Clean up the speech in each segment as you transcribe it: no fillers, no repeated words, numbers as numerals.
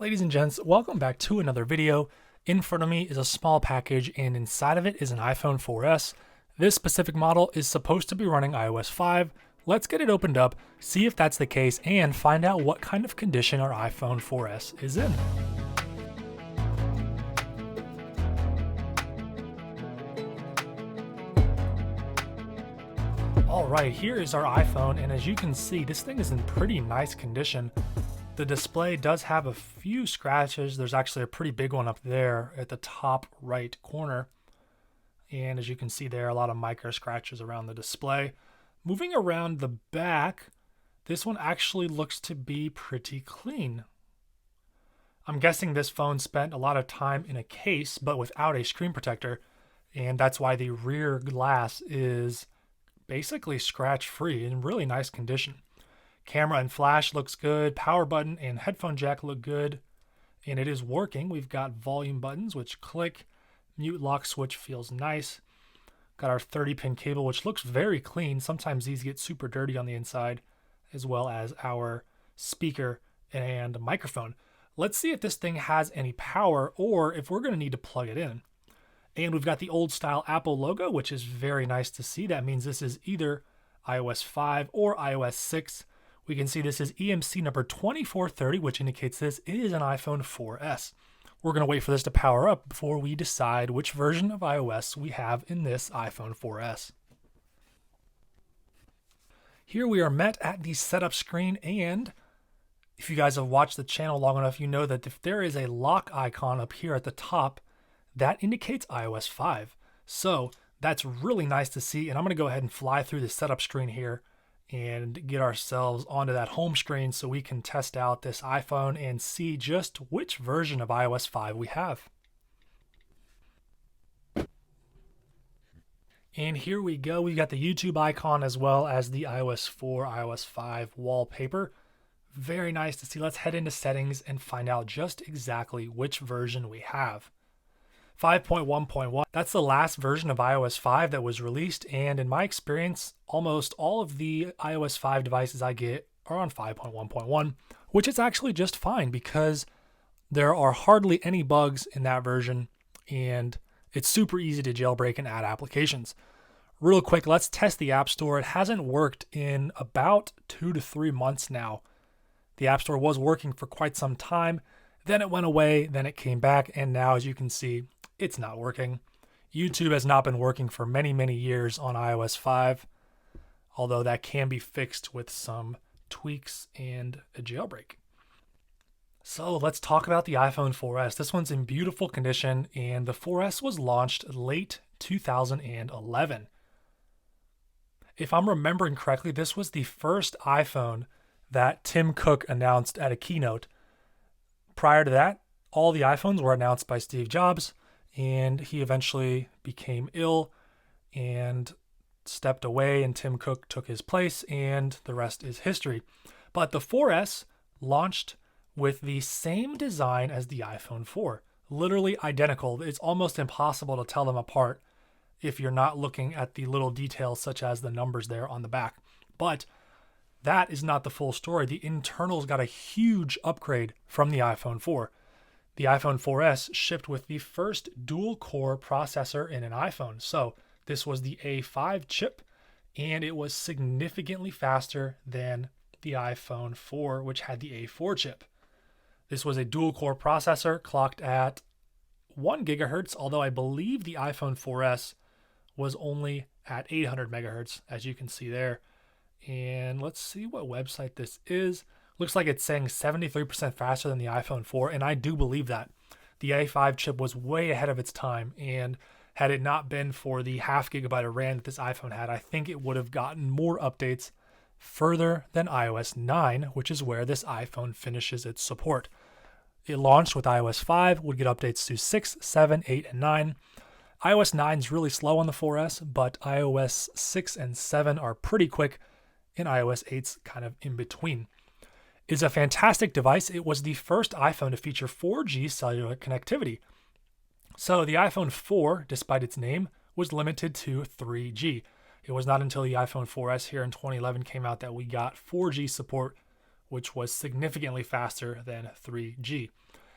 Ladies and gents, welcome back to another video. In front of me is a small package and inside of it is an iPhone 4S. This specific model is supposed to be running iOS 5. Let's get it opened up, see if that's the case, and find out what kind of condition our iPhone 4S is in. Alright, here is our iPhone, and as you can see, this thing is in pretty nice condition. The display does have a few scratches. There's actually a pretty big one up there at the top right corner. And as you can see there, a lot of micro scratches around the display. Moving around the back, this one actually looks to be pretty clean. I'm guessing this phone spent a lot of time in a case, but without a screen protector. And that's why the rear glass is basically scratch-free in really nice condition. Camera and flash looks good. Power button and headphone jack look good. And it is working. We've got volume buttons, which click. Mute lock switch feels nice. Got our 30-pin cable, which looks very clean. Sometimes these get super dirty on the inside, as well as our speaker and microphone. Let's see if this thing has any power or if we're going to need to plug it in. And we've got the old style Apple logo, which is very nice to see. That means this is either iOS 5 or iOS 6. We can see this is EMC number 2430, which indicates this is an iPhone 4S. We're going to wait for this to power up before we decide which version of iOS we have in this iPhone 4S. Here we are met at the setup screen, and if you guys have watched the channel long enough, you know that if there is a lock icon up here at the top, that indicates iOS 5. So that's really nice to see, and I'm going to go ahead and fly through the setup screen here and get ourselves onto that home screen so we can test out this iPhone and see just which version of iOS 5 we have. And here we go. We've got the YouTube icon as well as the iOS 4, iOS 5 wallpaper. Very nice to see. Let's head into settings and find out just exactly which version we have. 5.1.1, that's the last version of iOS 5 that was released, and in my experience, almost all of the iOS 5 devices I get are on 5.1.1, which is actually just fine because there are hardly any bugs in that version, and it's super easy to jailbreak and add applications. Real quick, let's test the App Store. It hasn't worked in about 2 to 3 months now. The App Store was working for quite some time, then it went away, then it came back, and now, as you can see, it's not working. YouTube has not been working for many, many years on iOS 5, although that can be fixed with some tweaks and a jailbreak. So let's talk about the iPhone 4S. This one's in beautiful condition, and the 4S was launched late 2011. If I'm remembering correctly, this was the first iPhone that Tim Cook announced at a keynote. Prior to that, all the iPhones were announced by Steve Jobs, and he eventually became ill and stepped away, and Tim Cook took his place, and the rest is history. But the 4S launched with the same design as the iPhone 4, literally identical. It's almost impossible to tell them apart if you're not looking at the little details such as the numbers there on the back. But that is not the full story. The internals got a huge upgrade from the iPhone 4. The iPhone 4S shipped with the first dual-core processor in an iPhone. So this was the A5 chip, and it was significantly faster than the iPhone 4, which had the A4 chip. This was a dual-core processor clocked at 1 gigahertz, although I believe the iPhone 4S was only at 800 megahertz, as you can see there. And let's see what website this is. Looks like it's saying 73% faster than the iPhone 4, and I do believe that. The A5 chip was way ahead of its time, and had it not been for the half gigabyte of RAM that this iPhone had, I think it would have gotten more updates further than iOS 9, which is where this iPhone finishes its support. It launched with iOS 5, would get updates to 6, 7, 8, and 9. iOS 9 is really slow on the 4S, but iOS 6 and 7 are pretty quick, and iOS 8's kind of in between. It's a fantastic device. It was the first iPhone to feature 4G cellular connectivity. So the iPhone 4, despite its name, was limited to 3G. It was not until the iPhone 4S here in 2011 came out that we got 4G support which was significantly faster than 3G.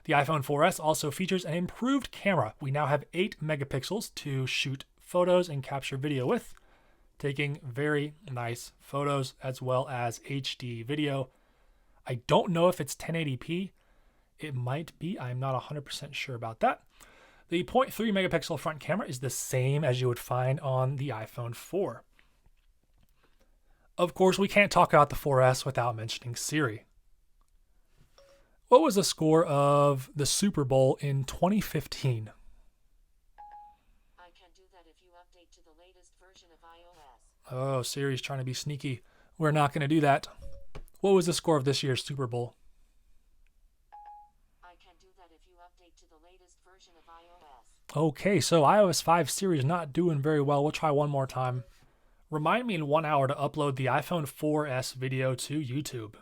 The iPhone 4S also features an improved camera. We now have 8 megapixels to shoot photos and capture video with, taking very nice photos as well as HD video. I don't know if it's 1080p. It might be. I'm not 100% sure about that. The 0.3 megapixel front camera is the same as you would find on the iPhone 4. Of course, we can't talk about the 4S without mentioning Siri. What was the score of the Super Bowl in 2015? I can do that if you update to the latest version of iOS. Oh, Siri's trying to be sneaky. We're not going to do that. What was the score of this year's Super Bowl? I can do that if you update to the latest version of iOS. Okay, so iOS 5 Siri is not doing very well. We'll try one more time. Remind me in 1 hour to upload the iPhone 4S video to YouTube.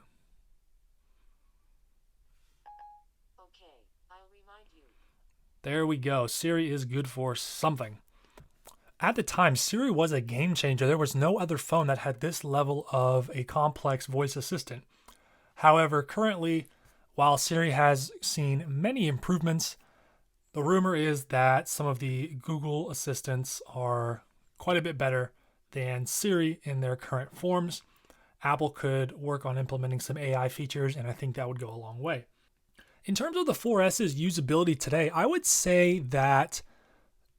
Okay, I'll remind you. There we go. Siri is good for something. At the time, Siri was a game changer. There was no other phone that had this level of a complex voice assistant. However, currently, while Siri has seen many improvements, the rumor is that some of the Google assistants are quite a bit better than Siri in their current forms. Apple could work on implementing some AI features, and I think that would go a long way. In terms of the 4S's usability today, I would say that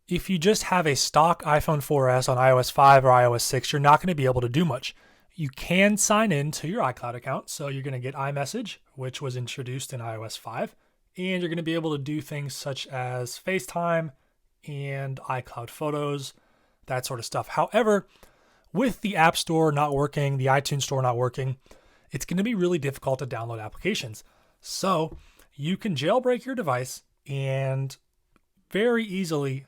if you just have a stock iPhone 4S on iOS 5 or iOS 6, you're not going to be able to do much. You can sign in to your iCloud account, so you're going to get iMessage, which was introduced in iOS 5, and you're going to be able to do things such as FaceTime and iCloud Photos, that sort of stuff. However, with the App Store not working, the iTunes Store not working, it's going to be really difficult to download applications. So you can jailbreak your device and very easily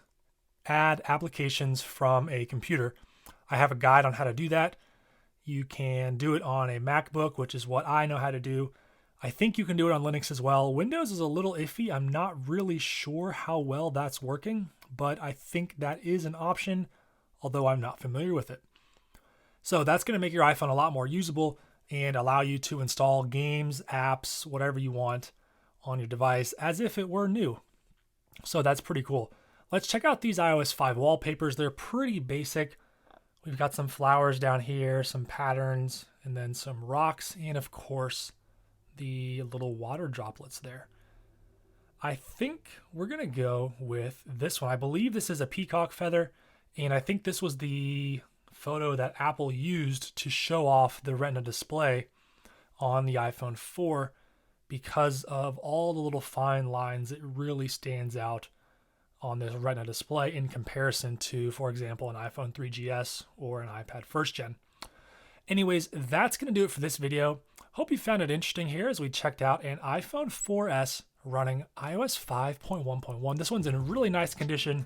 add applications from a computer. I have a guide on how to do that. You can do it on a MacBook, which is what I know how to do. I think you can do it on Linux as well. Windows is a little iffy. I'm not really sure how well that's working, but I think that is an option, although I'm not familiar with it. So that's going to make your iPhone a lot more usable and allow you to install games, apps, whatever you want on your device as if it were new. So that's pretty cool. Let's check out these iOS 5 wallpapers. They're pretty basic. We've got some flowers down here, some patterns, and then some rocks, and of course, the little water droplets there. I think we're going to go with this one. I believe this is a peacock feather, and I think this was the photo that Apple used to show off the Retina display on the iPhone 4. Because of all the little fine lines, it really stands out on this Retina display in comparison to, for example, an iPhone 3GS or an iPad 1st Gen. Anyways, that's going to do it for this video. Hope you found it interesting here as we checked out an iPhone 4S running iOS 5.1.1. This one's in really nice condition.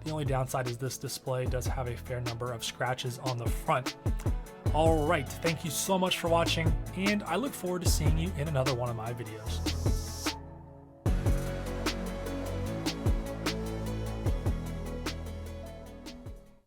The only downside is this display does have a fair number of scratches on the front. All right, thank you so much for watching, and I look forward to seeing you in another one of my videos.